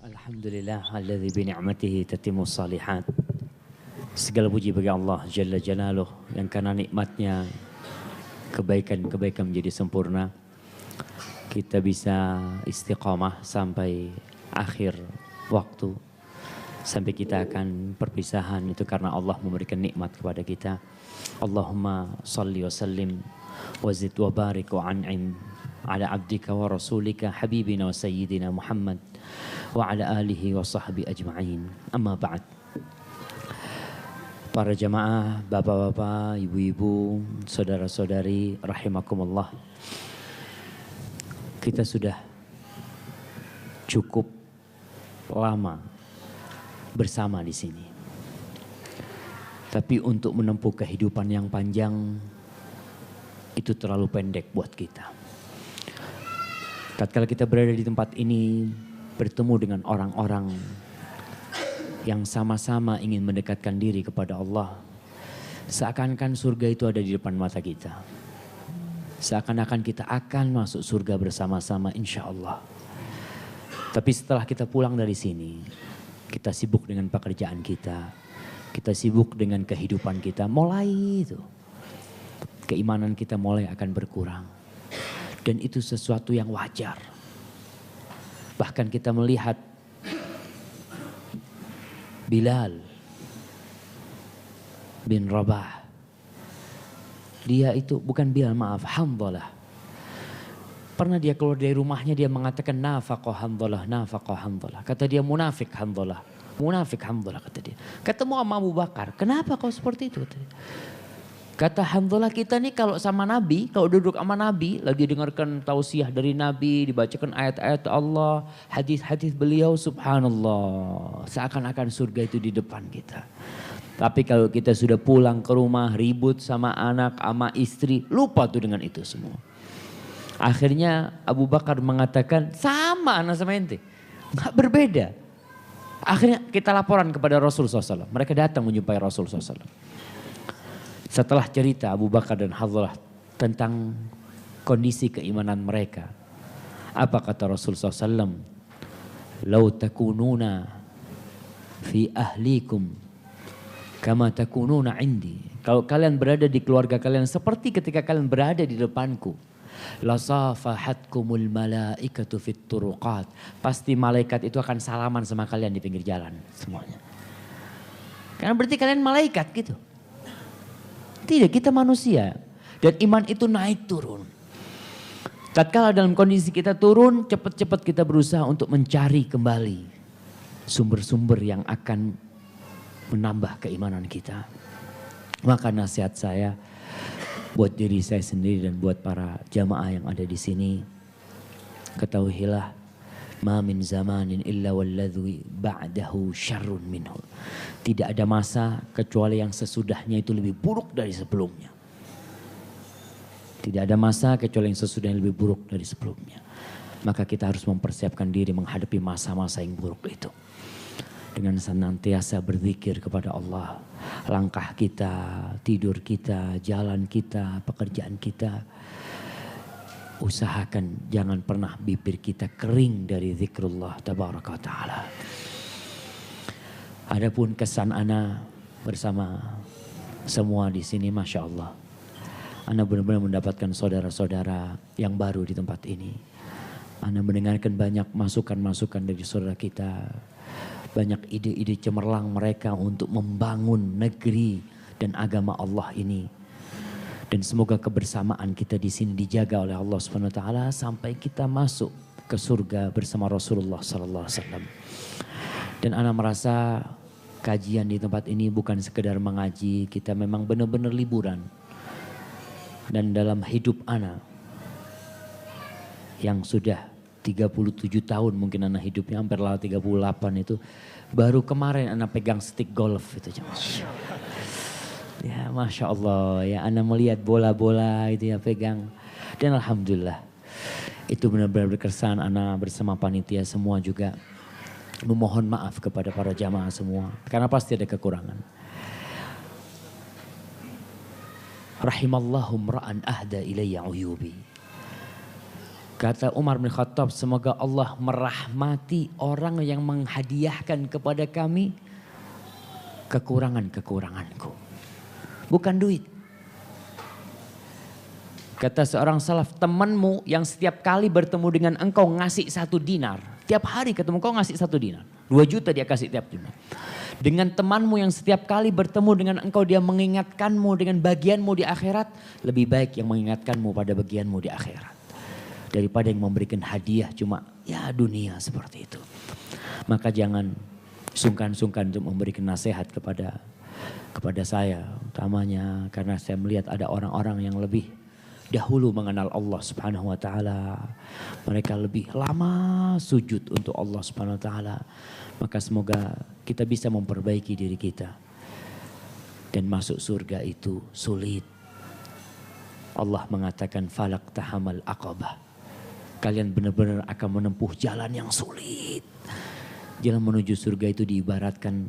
Alhamdulillah alladzi bi ni'matihi tatimmus salihat. Segala puji bagi Allah Jalla Jalaluh yang karena nikmatnya kebaikan-kebaikan menjadi sempurna. Kita bisa istiqamah sampai akhir waktu. Sampai kita akan perpisahan itu karena Allah memberikan nikmat kepada kita. Allahumma salli wa sallim wa zid wa barik wa an'im ala abdika wa rasulika habibina wa sayyidina Muhammad wa ala alihi wa sahbihi ajma'in. Amma ba'd. Para jamaah, bapak-bapak, ibu-ibu, saudara-saudari rahimakumullah. Kita sudah cukup lama bersama di sini. Tapi untuk menempuh kehidupan yang panjang itu terlalu pendek buat kita. Tatkala kita berada di tempat ini, bertemu dengan orang-orang yang sama-sama ingin mendekatkan diri kepada Allah. Seakan-akan surga itu ada di depan mata kita. Seakan-akan kita akan masuk surga bersama-sama insya Allah. Tapi setelah kita pulang dari sini, kita sibuk dengan pekerjaan kita. Kita sibuk dengan kehidupan kita. Mulai itu, keimanan kita mulai akan berkurang. Dan itu sesuatu yang wajar. Bahkan kita melihat Bilal bin Rabah. Dia itu bukan Bilal, maaf, Hanzalah. Pernah dia keluar dari rumahnya, dia mengatakan nafaqah Hanzalah, nafaqah Hanzalah. Kata dia munafik Hanzalah, munafik Hanzalah kata dia. Ketemu sama Abu Bakar, kenapa kau seperti itu? Kata Hanzalah, kita nih kalau sama Nabi, kalau duduk sama Nabi, lagi dengarkan tausiah dari Nabi, dibacakan ayat-ayat Allah, hadis-hadis beliau, subhanallah. Seakan-akan surga itu di depan kita. Tapi kalau kita sudah pulang ke rumah, ribut sama anak, sama istri, lupa tuh dengan itu semua. Akhirnya Abu Bakar mengatakan, sama anak sama ente, gak berbeda. Akhirnya kita laporan kepada Rasulullah SAW. Mereka datang menjumpai Rasulullah SAW. Setelah cerita Abu Bakar dan Hanzalah tentang kondisi keimanan mereka. Apa kata Rasulullah SAW? Lau takununa fi ahlikum kama takununa indi. Kalau kalian berada di keluarga kalian seperti ketika kalian berada di depanku. Lasafahatkumul malaikatu fit turuqat. Pasti malaikat itu akan salaman sama kalian di pinggir jalan semuanya. Karena berarti kalian malaikat gitu. Tidak, kita manusia. Dan iman itu naik turun. Tatkala dalam kondisi kita turun, cepat-cepat kita berusaha untuk mencari kembali sumber-sumber yang akan menambah keimanan kita. Maka nasihat saya buat diri saya sendiri dan buat para jamaah yang ada di sini, ketahuilah, ma min zamanin illa walladhi ba'dahu syarrun minhu. Tidak ada masa kecuali yang sesudahnya itu lebih buruk dari sebelumnya. Tidak ada masa kecuali yang sesudahnya lebih buruk dari sebelumnya. Maka kita harus mempersiapkan diri menghadapi masa-masa yang buruk itu. Dengan senantiasa berzikir kepada Allah. Langkah kita, tidur kita, jalan kita, pekerjaan kita. Usahakan jangan pernah bibir kita kering dari zikrullah tabaraka wa ta'ala. Adapun kesan ana bersama semua di sini, Masya Allah. Ana benar-benar mendapatkan saudara-saudara yang baru di tempat ini. Ana mendengarkan banyak masukan-masukan dari saudara kita. Banyak ide-ide cemerlang mereka untuk membangun negeri dan agama Allah ini. Dan semoga kebersamaan kita di sini dijaga oleh Allah Subhanahu wa taala sampai kita masuk ke surga bersama Rasulullah sallallahu alaihi wasallam. Dan ana merasa kajian di tempat ini bukan sekedar mengaji, kita memang benar-benar liburan. Dan dalam hidup ana yang sudah 37 tahun mungkin ana hidupnya, hampir lah 38 itu, baru kemarin ana pegang stick golf itu. Ya Masya Allah ya, ana melihat bola-bola itu ya pegang. Dan Alhamdulillah itu benar-benar berkesan. Ana bersama panitia semua juga memohon maaf kepada para jamaah semua. Karena pasti ada kekurangan. Rahimallahu mra'an ahda ilayya uyubi. Kata Umar bin Khattab, semoga Allah merahmati orang yang menghadiahkan kepada kami kekurangan-kekuranganku. Bukan duit. Kata seorang salaf, temanmu yang setiap kali bertemu dengan engkau ngasih 1 dinar. Tiap hari ketemu kau ngasih 1 dinar. 2 juta dia kasih tiap dinar. Dengan temanmu yang setiap kali bertemu dengan engkau dia mengingatkanmu dengan bagianmu di akhirat. Lebih baik yang mengingatkanmu pada bagianmu di akhirat. Daripada yang memberikan hadiah cuma ya dunia seperti itu. Maka jangan sungkan-sungkan untuk memberikan nasihat kepada saya. Utamanya karena saya melihat ada orang-orang yang lebih dahulu mengenal Allah Subhanahu wa taala. Mereka lebih lama sujud untuk Allah Subhanahu wa taala. Maka semoga kita bisa memperbaiki diri kita. Dan masuk surga itu sulit. Allah mengatakan falak tahamal aqabah. Kalian benar-benar akan menempuh jalan yang sulit. Jalan menuju surga itu diibaratkan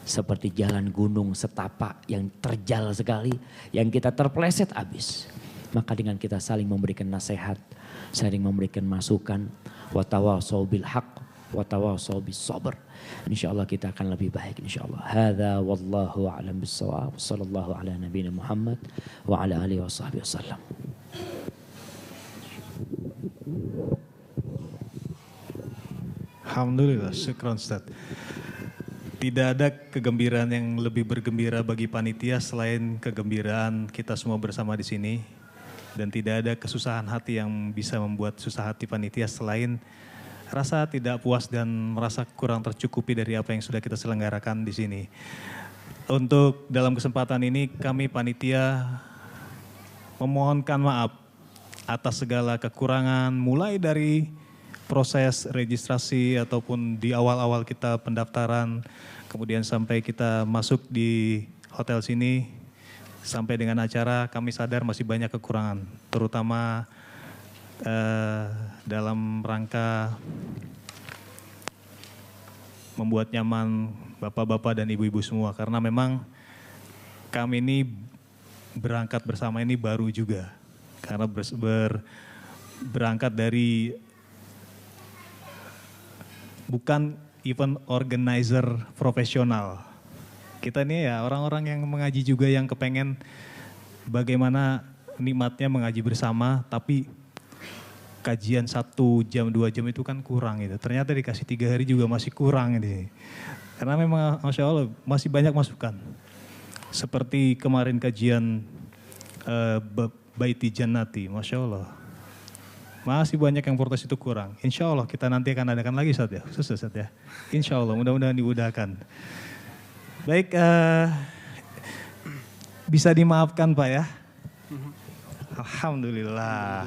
seperti jalan gunung setapak yang terjal sekali. Yang kita terpleset habis. Maka dengan kita saling memberikan nasihat, saling memberikan masukan, watawasau bil haq, watawasau bis sabr. Insyaallah kita akan lebih baik insyaallah. Hadza wallahu a'lam bissawab. Sallallahu ala nabiyina Muhammad wa ala alihi washabbihi wasallam. Alhamdulillah, syukran Ustaz. Tidak ada kegembiraan yang lebih bergembira bagi panitia selain kegembiraan kita semua bersama di sini. Dan tidak ada kesusahan hati yang bisa membuat susah hati panitia selain rasa tidak puas dan merasa kurang tercukupi dari apa yang sudah kita selenggarakan di sini. Untuk dalam kesempatan ini kami panitia memohonkan maaf atas segala kekurangan mulai dari proses registrasi ataupun di awal-awal kita pendaftaran, kemudian sampai kita masuk di hotel sini. Sampai dengan acara kami sadar masih banyak kekurangan, terutama dalam rangka membuat nyaman bapak-bapak dan ibu-ibu semua. Karena memang kami ini berangkat bersama ini baru juga. Karena berangkat dari bukan event organizer profesional. Kita ini ya orang-orang yang mengaji juga yang kepengen bagaimana nikmatnya mengaji bersama, tapi kajian 1 jam 2 jam itu kan kurang gitu. Ternyata dikasih 3 hari juga masih kurang ini. Karena memang Masya Allah masih banyak masukan. Seperti kemarin kajian Baiti Jannati, Masya Allah. Masih banyak yang protes itu kurang. Insya Allah kita nanti akan adakan lagi Ustaz ya. Ustaz ya. Insya Allah mudah-mudahan dimudahkan. Baik, bisa dimaafkan Pak ya? Alhamdulillah.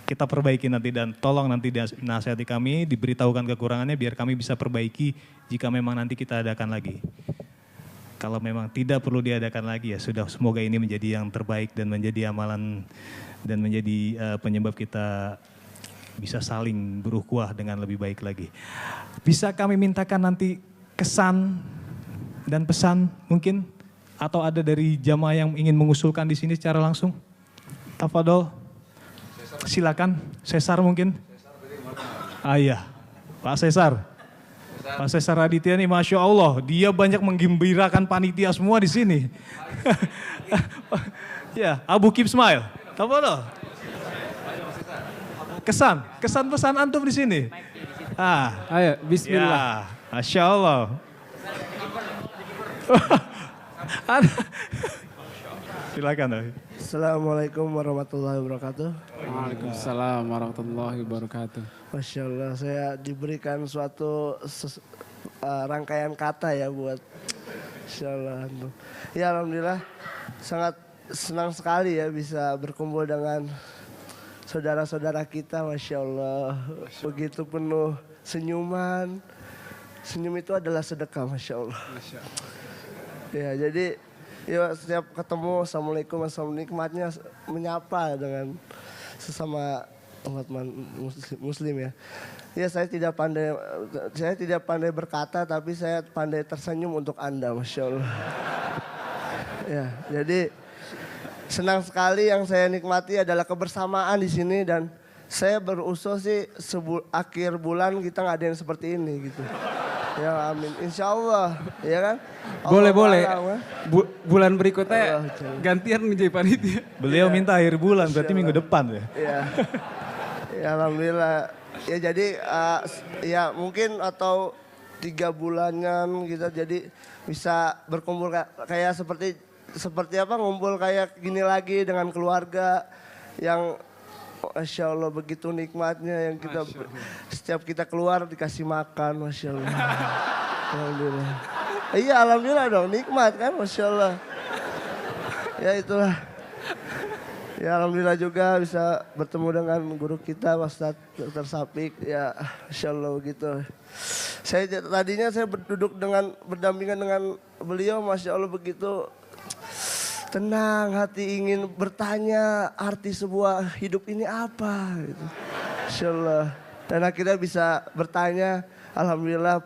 Kita perbaiki nanti dan tolong nanti nasihati kami, diberitahukan kekurangannya biar kami bisa perbaiki jika memang nanti kita adakan lagi. Kalau memang tidak perlu diadakan lagi ya sudah, semoga ini menjadi yang terbaik dan menjadi amalan dan menjadi penyebab kita bisa saling berukhuwah dengan lebih baik lagi. Bisa kami mintakan nanti kesan dan pesan mungkin, atau ada dari jamaah yang ingin mengusulkan di sini secara langsung? Tafadol, silakan. Cesar mungkin? Iya, Pak Cesar. Pak Cesar Raditya nih, Masya Allah, dia banyak menggembirakan panitia semua di sini. Ya, Abu Keep Smile. Tafadol. Kesan pesan antum di sini. Ayo, bismillah. Ya, Masya Allah. Silakan. Assalamualaikum warahmatullahi wabarakatuh. Waalaikumsalam warahmatullahi wabarakatuh. Masya Allah, saya diberikan suatu rangkaian kata ya buat Masya Allah. Ya Alhamdulillah, sangat senang sekali ya bisa berkumpul dengan saudara-saudara kita. Masya Allah, begitu penuh senyuman. Senyum itu adalah sedekah, Masya Allah. Ya, jadi ya setiap ketemu assalamualaikum nikmatnya menyapa dengan sesama umat muslim ya. Ya saya tidak pandai berkata tapi saya pandai tersenyum untuk Anda, Masya Allah. Ya, jadi senang sekali yang saya nikmati adalah kebersamaan di sini dan saya berusul sih akhir bulan kita nggak ada yang seperti ini gitu. Ya amin, insya Allah, ya kan? Boleh, boleh. Alam, Bulan berikutnya gantian menjadi panitia. Beliau minta akhir bulan, berarti minggu depan ya? Ya, ya alhamdulillah. Ya jadi ya mungkin atau 3 bulanan kita jadi bisa berkumpul kayak seperti apa ngumpul kayak gini lagi dengan keluarga yang Masya Allah begitu nikmatnya yang kita setiap kita keluar dikasih makan, Masya Allah. Alhamdulillah. Iya alhamdulillah dong nikmat kan, Masya Allah. Ya itulah. Ya alhamdulillah juga bisa bertemu dengan guru kita Ustadz Dr. Sapik. Ya Masya Allah begitu. Tadinya saya berdampingan dengan beliau, Masya Allah begitu tenang hati ingin bertanya arti sebuah hidup ini apa gitu. Masya Allah. Dan akhirnya bisa bertanya, alhamdulillah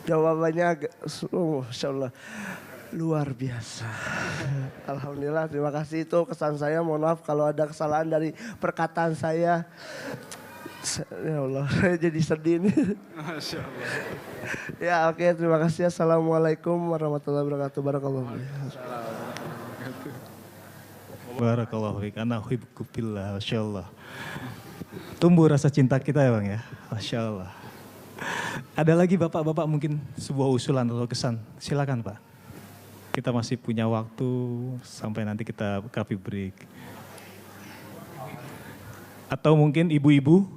jawabannya Masya Allah luar biasa. Alhamdulillah terima kasih itu kesan saya. Mohon maaf kalau ada kesalahan dari perkataan saya. Ya Allah saya jadi sedih nih. Masya Allah. Ya oke terima kasih. Assalamualaikum warahmatullahi wabarakatuh. Barakallahu. Barakallahu fiik, ana uhibbuka fillah, Masya Allah. Tumbuh rasa cinta kita ya Bang ya, Masya Allah. Ada lagi bapak-bapak mungkin sebuah usulan atau kesan, silakan Pak. Kita masih punya waktu sampai nanti kita coffee break. Atau mungkin ibu-ibu,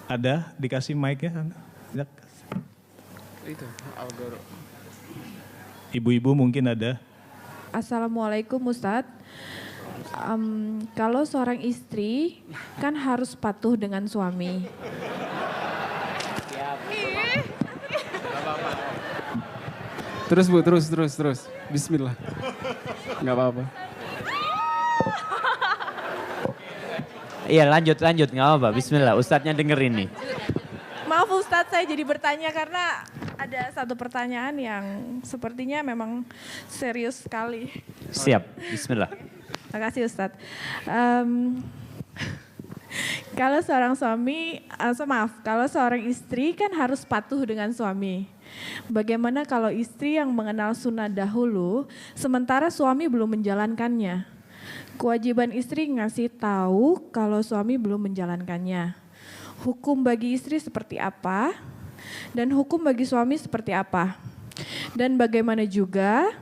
ada dikasih mic ya? Itu, Algoro. Ibu-ibu mungkin ada. Assalamualaikum Ustadz. Kalau seorang istri kan harus patuh dengan suami. Terus Bu, terus. Bismillah. Gak apa-apa. Iya lanjut nggak apa-apa. Bismillah, Ustadznya dengerin nih. Maaf Ustadz saya jadi bertanya karena ada satu pertanyaan yang sepertinya memang serius sekali. Siap, Bismillah. Terima kasih Ustadz. Kalau seorang suami, kalau seorang istri kan harus patuh dengan suami. Bagaimana kalau istri yang mengenal sunnah dahulu, sementara suami belum menjalankannya? Kewajiban istri ngasih tahu kalau suami belum menjalankannya. Hukum bagi istri seperti apa? Dan hukum bagi suami seperti apa? Dan bagaimana juga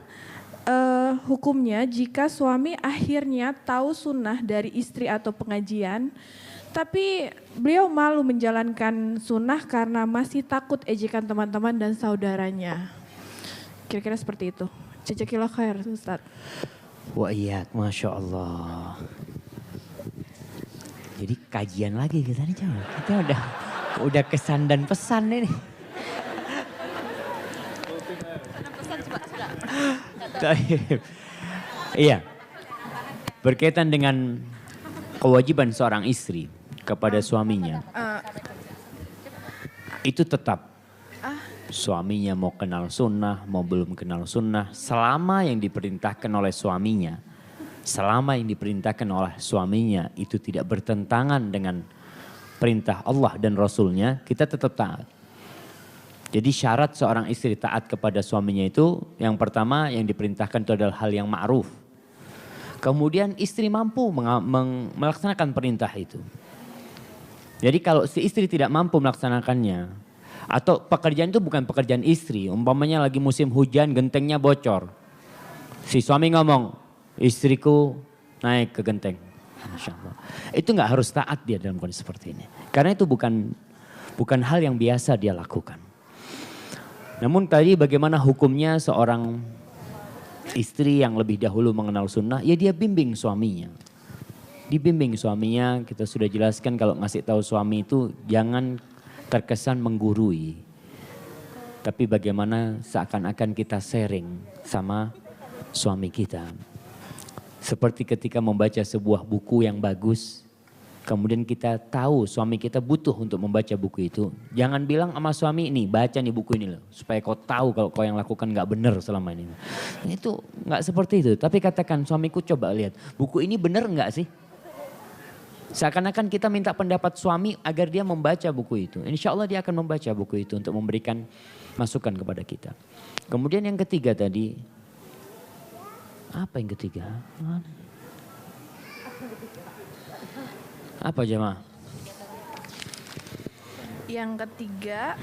hukumnya jika suami akhirnya tahu sunnah dari istri atau pengajian, tapi beliau malu menjalankan sunnah karena masih takut ejekan teman-teman dan saudaranya. Kira-kira seperti itu. Jazakillah khair Ustaz. Wa iya, Masya Allah. Jadi kajian lagi kita nih coba. Kita udah kesan dan pesan ini. Iya. Berkaitan dengan kewajiban seorang istri kepada suaminya. Itu tetap suaminya mau kenal sunnah, mau belum kenal sunnah. Selama yang diperintahkan oleh suaminya. Selama yang diperintahkan oleh suaminya itu tidak bertentangan dengan perintah Allah dan Rasulnya, kita tetap taat. Jadi syarat seorang istri taat kepada suaminya itu yang pertama yang diperintahkan itu adalah hal yang ma'ruf. Kemudian istri mampu melaksanakan perintah itu. Jadi kalau si istri tidak mampu melaksanakannya, atau pekerjaan itu bukan pekerjaan istri, umpamanya lagi musim hujan gentengnya bocor. Si suami ngomong, istriku naik ke genteng. Masya Allah. Itu nggak harus taat dia dalam kondisi seperti ini. Karena itu bukan hal yang biasa dia lakukan. Namun tadi bagaimana hukumnya seorang istri yang lebih dahulu mengenal sunnah, ya dia bimbing suaminya. Dibimbing suaminya, kita sudah jelaskan kalau ngasih tahu suami itu jangan terkesan menggurui. Tapi bagaimana seakan-akan kita sharing sama suami kita. Seperti ketika membaca sebuah buku yang bagus, kemudian kita tahu suami kita butuh untuk membaca buku itu. Jangan bilang sama suami ini, baca nih buku ini loh. Supaya kau tahu kalau kau yang lakukan gak benar selama ini. Itu gak seperti itu. Tapi katakan suamiku coba lihat, buku ini benar gak sih? Seakan-akan kita minta pendapat suami agar dia membaca buku itu. Insya Allah dia akan membaca buku itu untuk memberikan masukan kepada kita. Kemudian yang ketiga tadi, apa yang ketiga? Apa jemaah? Yang ketiga,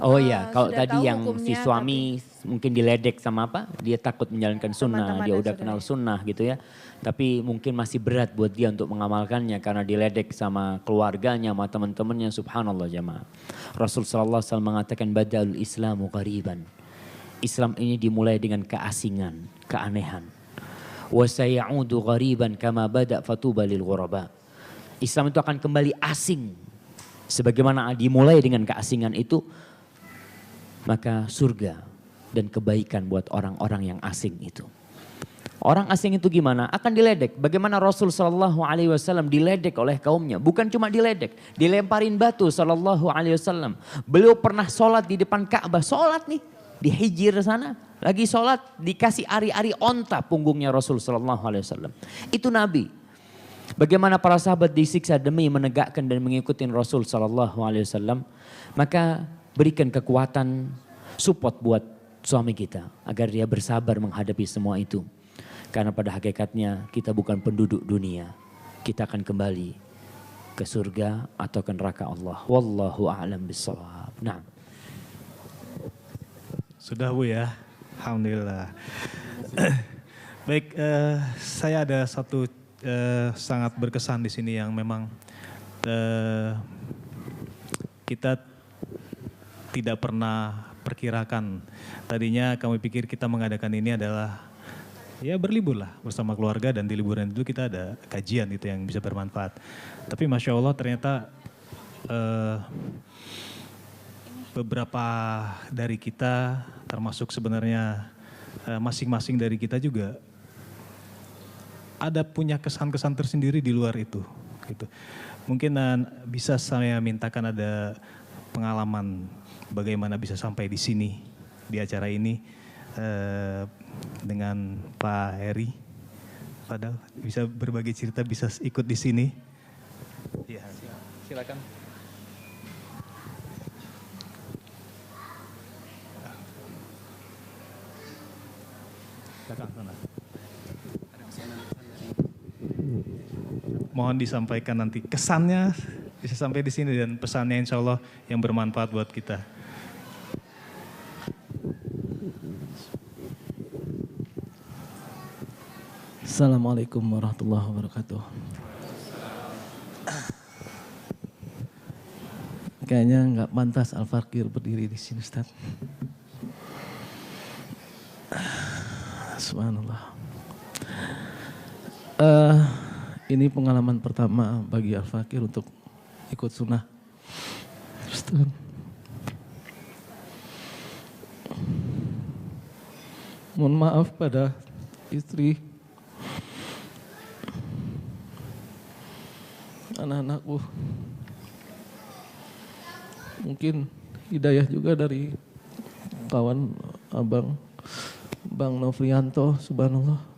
Oh iya, kalau sudah tadi tahu yang si hukumnya, suami mungkin diledek sama apa? Dia takut menjalankan sunnah, Teman-teman dia dan udah saudara. kenal sunnah gitu ya. Tapi mungkin masih berat buat dia untuk mengamalkannya karena diledek sama keluarganya, sama teman-temannya. Subhanallah jemaah. Rasul sallallahu alaihi wasallam mengatakan badal Islamu qariban. Islam ini dimulai dengan keasingan, keanehan. Wa sayaudu ghariban kama bada fatuba lil ghuraba. Islam itu akan kembali asing. Sebagaimana dimulai dengan keasingan itu, maka surga dan kebaikan buat orang-orang yang asing itu. Orang asing itu gimana? Akan diledek. Bagaimana Rasul sallallahu alaihi wasallam diledek oleh kaumnya. Bukan cuma diledek, dilemparin batu sallallahu alaihi wasallam. Beliau pernah sholat di depan Ka'bah. Sholat nih di Hijr sana. Lagi sholat dikasih ari-ari onta punggungnya Rasul sallallahu alaihi wasallam. Itu Nabi. Bagaimana para sahabat disiksa demi menegakkan dan mengikuti Rasul sallallahu alaihi wasallam. Maka berikan kekuatan support buat suami kita agar dia bersabar menghadapi semua itu. Karena pada hakikatnya kita bukan penduduk dunia. Kita akan kembali ke surga atau ke neraka Allah. Wallahu a'lam bishawab. Nah. Sudah Bu ya, alhamdulillah. Baik, saya ada satu sangat berkesan di sini yang memang kita tidak pernah perkirakan. Tadinya kami pikir kita mengadakan ini adalah ya berlibur lah bersama keluarga dan di liburan itu kita ada kajian gitu yang bisa bermanfaat. Tapi Masya Allah ternyata beberapa dari kita termasuk sebenarnya masing-masing dari kita juga ada punya kesan-kesan tersendiri di luar itu. Gitu. Mungkin bisa saya mintakan ada pengalaman bagaimana bisa sampai di sini di acara ini dengan Pak Heri. Padahal bisa berbagi cerita, bisa ikut di sini. Ya, silakan. Mohon disampaikan nanti kesannya bisa sampai di sini dan pesannya insya Allah yang bermanfaat buat kita. Assalamualaikum warahmatullahi wabarakatuh. Kayaknya nggak pantas Al-Fakir berdiri di sini, Ustaz. Subhanallah. Ini pengalaman pertama bagi Al-Fakir untuk ikut sunnah. Ustaz. Mohon maaf pada istri, anak-anakku. Mungkin hidayah juga dari kawan abang, Bang Novrianto, subhanallah.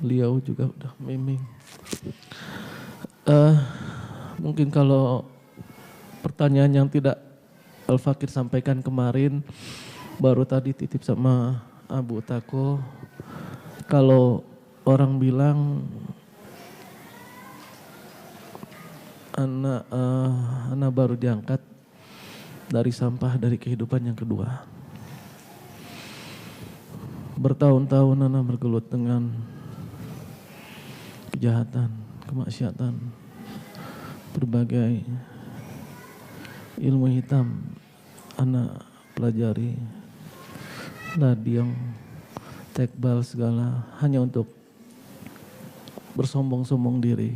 Beliau juga udah meming. Mungkin kalau pertanyaan yang tidak Al-Fakir sampaikan kemarin, baru tadi titip sama Abu Tako, kalau orang bilang anak baru diangkat dari sampah dari kehidupan yang kedua. Bertahun-tahun anak bergelut dengan kejahatan, kemaksiatan, berbagai ilmu hitam anak pelajari, ladiang, tekbal segala hanya untuk bersombong-sombong diri.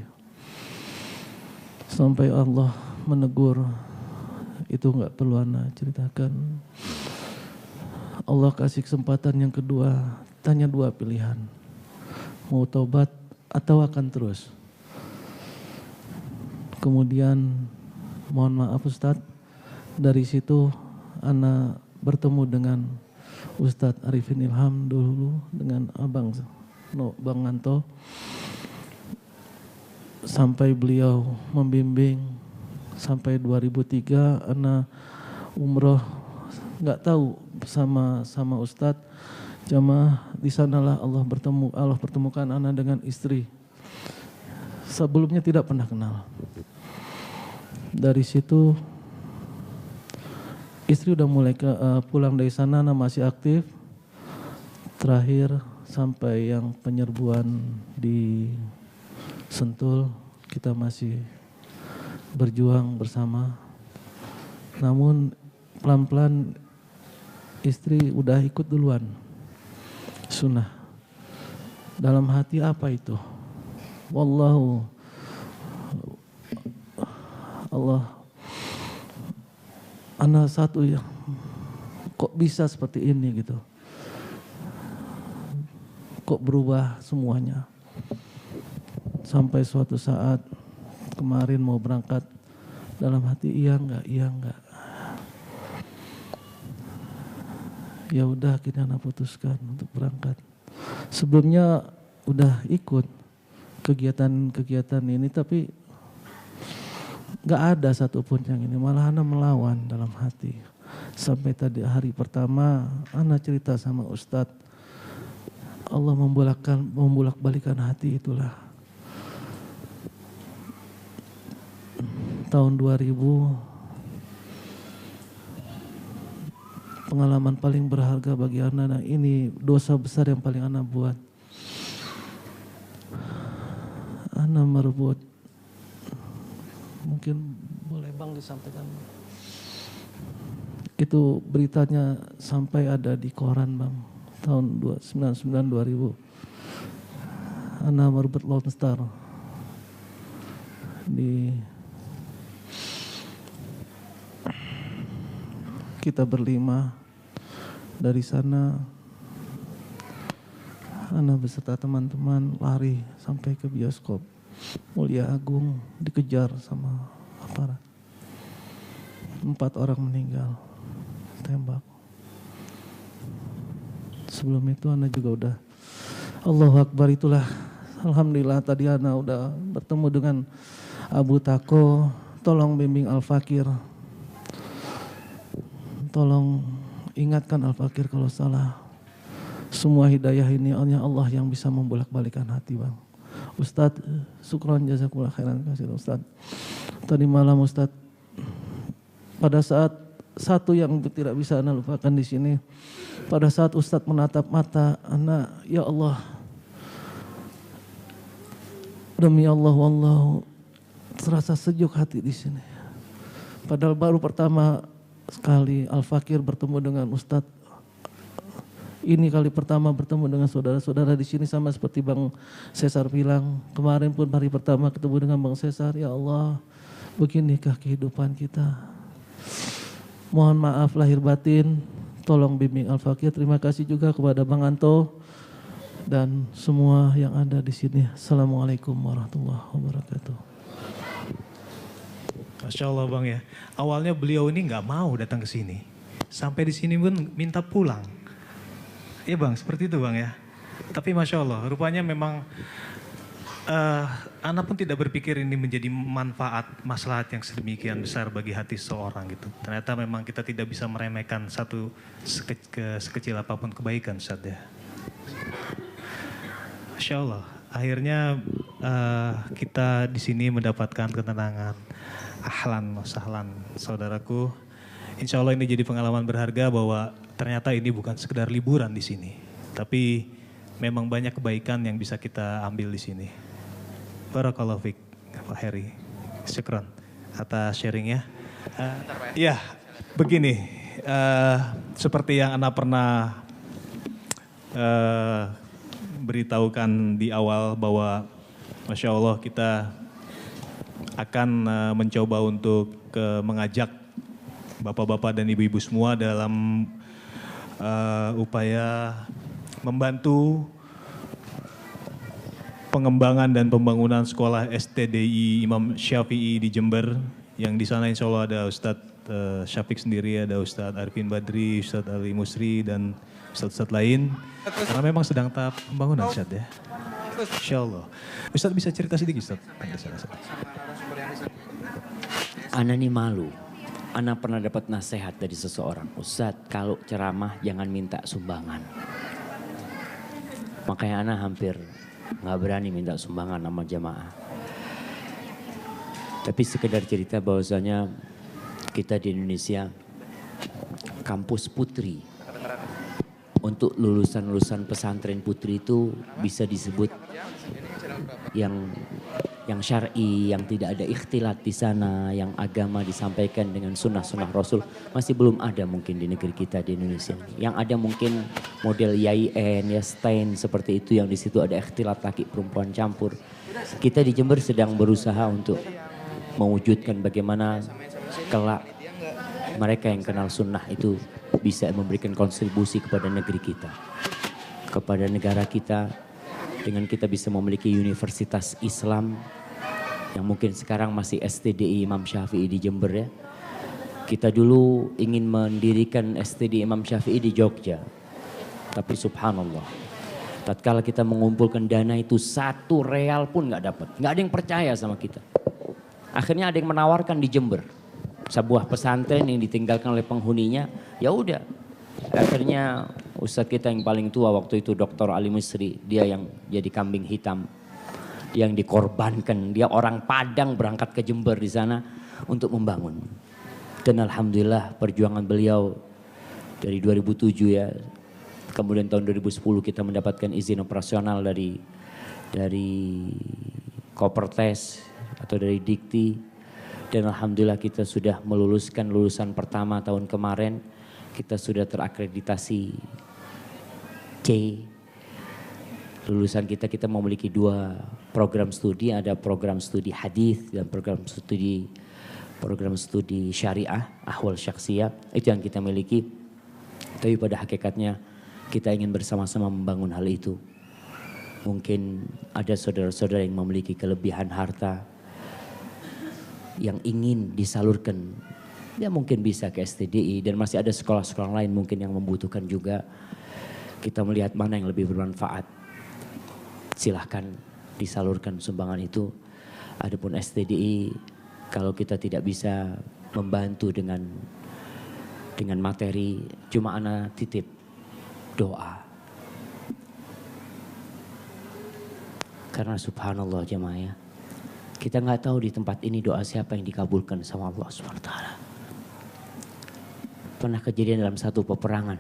Sampai Allah menegur, itu enggak perlu anak ceritakan. Allah kasih kesempatan yang kedua, tanya dua pilihan. Mau tobat atau akan terus. Kemudian mohon maaf Ustadz, dari situ anak bertemu dengan Ustadz Arifin Ilham dulu dengan Bang Anto. sampai beliau membimbing sampai 2003 ana umroh, nggak tahu sama Ustadz jamaah. Di sanalah Allah pertemukan ana dengan istri. Sebelumnya tidak pernah kenal. Dari situ istri udah mulai pulang dari sana, ana masih aktif. Terakhir sampai yang penyerbuan di Sentul, kita masih berjuang bersama. Namun pelan-pelan istri udah ikut duluan sunnah. Dalam hati apa itu? Wallahu Allah, anak satu ya, kok bisa seperti ini gitu? Kok berubah semuanya? Sampai suatu saat kemarin mau berangkat, dalam hati iya enggak. Ya udah, akhirnya anak putuskan untuk berangkat. Sebelumnya udah ikut kegiatan ini, tapi nggak ada satupun yang ini, malah anak melawan dalam hati. Sampai tadi hari pertama anak cerita sama Ustadz, Allah membulak-balikan hati itulah. Tahun 2000 pengalaman paling berharga bagi anak. Ini dosa besar yang paling anak buat. Anak merebut, mungkin boleh Bang disampaikan. Itu beritanya sampai ada di koran Bang, tahun 1999-2000. Anak merebut Lone Star di kita berlima. Dari sana anak beserta teman-teman lari sampai ke bioskop Mulia Agung, dikejar sama aparat. 4 orang meninggal tembak. Sebelum itu anak juga udah Allahu Akbar, itulah alhamdulillah tadi anak udah bertemu dengan Abu Tako. Tolong bimbing Al-Fakir, tolong ingatkan Al-Fakir kalau salah. Semua hidayah ini hanya Allah yang bisa membolak-balikan hati Bang. Ustadz, syukron jazakumullah khairan kasih Ustadz. Tadi malam Ustadz, pada saat satu yang tidak bisa Anda lupakan di sini, pada saat Ustadz menatap mata anak, ya Allah, demi Allah, wallahu, terasa sejuk hati di sini. Padahal baru pertama sekali Al-Fakir bertemu dengan Ustadz. Ini kali pertama bertemu dengan saudara-saudara di sini, sama seperti Bang Cesar bilang. Kemarin pun hari pertama ketemu dengan Bang Cesar, ya Allah, beginikah kehidupan kita. Mohon maaf lahir batin, tolong bimbing Al-Fakir. Terima kasih juga kepada Bang Anto dan semua yang ada di sini. Assalamualaikum warahmatullahi wabarakatuh. Masya Allah Bang ya. Awalnya beliau ini nggak mau datang ke sini. Sampai di sini pun minta pulang. Iya Bang, seperti itu Bang ya. Tapi Masya Allah, rupanya memang Ana pun tidak berpikir ini menjadi manfaat, maslahat yang sedemikian besar bagi hati seseorang gitu. Ternyata memang kita tidak bisa meremehkan satu sekecil apapun kebaikan Ustaz ya. Masya Allah, akhirnya kita di sini mendapatkan ketenangan. Ahlan wa sahlan saudaraku. Insya Allah ini jadi pengalaman berharga bahwa ternyata ini bukan sekedar liburan di sini, tapi memang banyak kebaikan yang bisa kita ambil di sini. Barakallahu fiik, Pak Heri. Syukran atas sharingnya. Ya, begini, seperti yang Ana pernah beritahukan di awal bahwa Masya Allah kita akan mencoba untuk mengajak bapak-bapak dan ibu-ibu semua dalam upaya membantu pengembangan dan pembangunan sekolah STDI Imam Syafi'i di Jember. Yang di sana insya Allah ada Ustadz Syafiq sendiri, ada Ustadz Arifin Badri, Ustadz Ali Musri, dan Ustadz-Ustadz lain. Karena memang sedang tahap pembangunan Ustadz ya. Insya Allah. Ustaz bisa cerita sedikit Ustaz? Ana nih malu. Ana pernah dapat nasihat dari seseorang. Ustadz, kalau ceramah jangan minta sumbangan. Makanya Ana hampir nggak berani minta sumbangan sama jamaah. Tapi sekedar cerita bahwasanya kita di Indonesia kampus putri. Untuk lulusan-lulusan pesantren putri itu bisa disebut yang syar'i, yang tidak ada ikhtilat di sana, yang agama disampaikan dengan sunnah-sunnah Rasul, masih belum ada mungkin di negeri kita di Indonesia. Yang ada mungkin model YIN, ya STAIN seperti itu, yang di situ ada ikhtilat laki perempuan campur. Kita di Jember sedang berusaha untuk mewujudkan bagaimana kelak mereka yang kenal sunnah itu bisa memberikan kontribusi kepada negeri kita, kepada negara kita, dengan kita bisa memiliki universitas Islam yang mungkin sekarang masih STDI Imam Syafi'i di Jember ya. Kita dulu ingin mendirikan STDI Imam Syafi'i di Jogja, tapi subhanallah, tatkala kita mengumpulkan dana itu 1 real pun nggak dapat, nggak ada yang percaya sama kita. Akhirnya ada yang menawarkan di Jember, sebuah pesantren yang ditinggalkan oleh penghuninya. Ya udah, akhirnya ustadz kita yang paling tua waktu itu Dr. Ali Misri, dia yang jadi kambing hitam, yang dikorbankan. Dia orang Padang berangkat ke Jember di sana untuk membangun. Dan alhamdulillah perjuangan beliau dari 2007 ya, kemudian tahun 2010 kita mendapatkan izin operasional dari Kopertes atau dari Dikti, dan alhamdulillah kita sudah meluluskan lulusan pertama tahun kemarin. Kita sudah terakreditasi C. Lulusan kita memiliki 2 program studi, ada program studi hadis dan program studi syariah, ahwal syakhsiyah, itu yang kita miliki. Tapi pada hakikatnya kita ingin bersama-sama membangun hal itu. Mungkin ada saudara-saudara yang memiliki kelebihan harta yang ingin disalurkan, ya mungkin bisa ke STDI, dan masih ada sekolah-sekolah lain mungkin yang membutuhkan juga. Kita melihat mana yang lebih bermanfaat, silahkan disalurkan sumbangan itu. Adapun STDI, kalau kita tidak bisa membantu dengan materi, cuma ana titip doa. Karena subhanallah jemaah ya, kita nggak tahu di tempat ini doa siapa yang dikabulkan sama Allah SWT. Pernah kejadian dalam satu peperangan.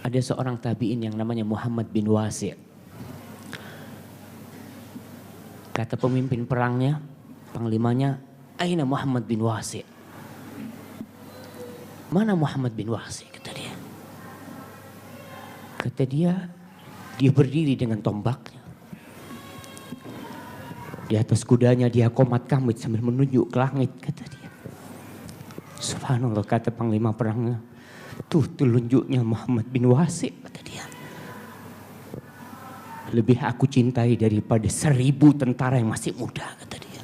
Ada seorang tabi'in yang namanya Muhammad bin Wasi'. Kata pemimpin perangnya, panglimanya, "Aina Muhammad bin Wasi'?" Mana Muhammad bin Wasi', kata dia. Kata dia berdiri dengan tombaknya. Di atas kudanya dia komat kamit sambil menunjuk ke langit, kata dia. Subhanallah, kata panglima perangnya, tuh telunjuknya Muhammad bin Wasi', kata dia. Lebih aku cintai daripada 1000 tentara yang masih muda, kata dia.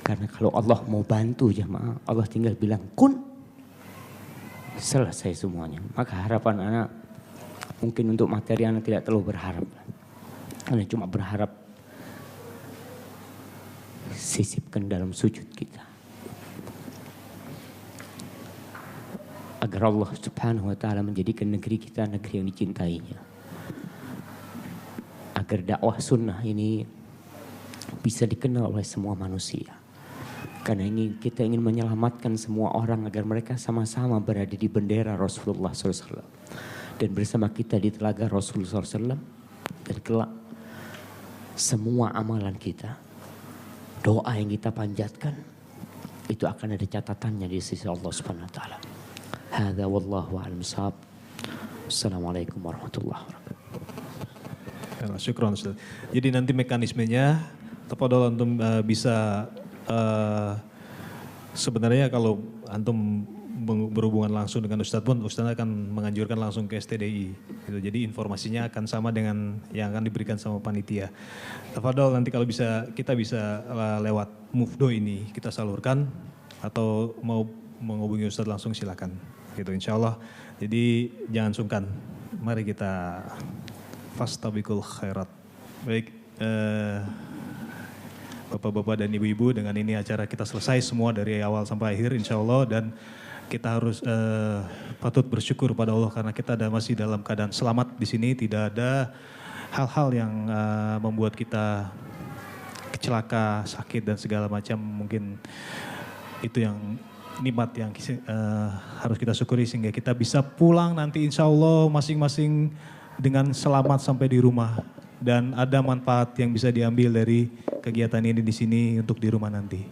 Karena kalau Allah mau bantu jemaah, Allah tinggal bilang kun, selesai semuanya. Maka harapan anak, mungkin untuk materi anak tidak terlalu berharap. Anak cuma berharap sisipkan dalam sujud kita, agar Allah Subhanahu wa ta'ala menjadikan negeri kita negeri yang dicintainya. Agar dakwah sunnah ini bisa dikenal oleh semua manusia. Karena kita ingin menyelamatkan semua orang agar mereka sama-sama berada di bendera Rasulullah SAW. Dan bersama kita di telaga Rasulullah SAW. Dan kelak semua amalan kita, doa yang kita panjatkan, itu akan ada catatannya di sisi Allah Subhanahu wa ta'ala. Hadza wallahu a'lam bishawab. Assalamualaikum warahmatullahi wabarakatuh. Syukron Ustaz. Jadi nanti mekanismenya tafadhol antum bisa sebenarnya kalau antum berhubungan langsung dengan Ustadz pun, Ustadz akan menganjurkan langsung ke STDI. Gitu. Jadi informasinya akan sama dengan yang akan diberikan sama panitia. Tafadhol nanti kalau bisa, kita bisa lewat Mufdo ini kita salurkan, atau mau menghubungi Ustadz langsung silakan. Gitu insya Allah. Jadi jangan sungkan. Mari kita fastabiqul khairat. Baik, Bapak-bapak dan ibu-ibu, dengan ini acara kita selesai semua dari awal sampai akhir insya Allah. Dan kita harus patut bersyukur pada Allah karena kita masih dalam keadaan selamat di sini. Tidak ada hal-hal yang membuat kita celaka, sakit dan segala macam. Mungkin itu yang nikmat yang harus kita syukuri sehingga kita bisa pulang nanti insya Allah masing-masing dengan selamat sampai di rumah. Dan ada manfaat yang bisa diambil dari kegiatan ini di sini untuk di rumah nanti.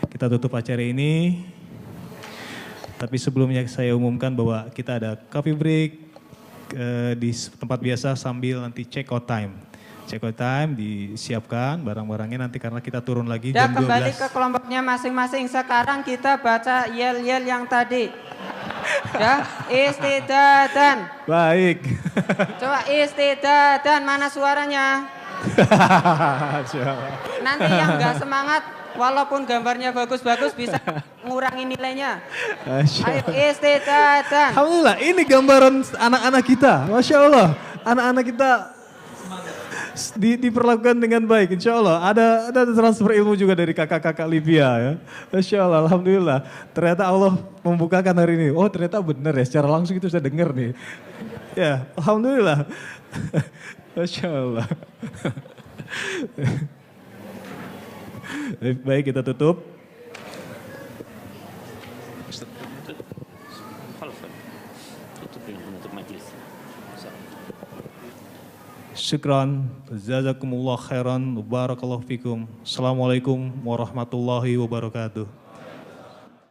Kita tutup acara ini. Tapi sebelumnya saya umumkan bahwa kita ada coffee break di tempat biasa sambil nanti check out time. Check out time disiapkan barang-barangnya nanti karena kita turun lagi jam 12. Kembali ke kelompoknya masing-masing. Sekarang kita baca yel-yel yang tadi. Ya, istidadan. Baik. Coba istidadan, mana suaranya? Nanti yang nggak semangat, walaupun gambarnya bagus-bagus bisa ngurangi nilainya. Ayo istidadan. Alhamdulillah, ini gambaran anak-anak kita. Masya Allah, anak-anak kita diperlakukan dengan baik. Insya Allah ada transfer ilmu juga dari kakak-kakak Libya ya. Masya Allah, Alhamdulillah. Ternyata Allah membukakan hari ini. Oh ternyata benar ya, secara langsung itu saya dengar nih. Ya, Alhamdulillah. Masya Allah. Baik, kita tutup. Syukran, jazakumullah khairan, barakallahu fikum. Assalamualaikum warahmatullahi wabarakatuh.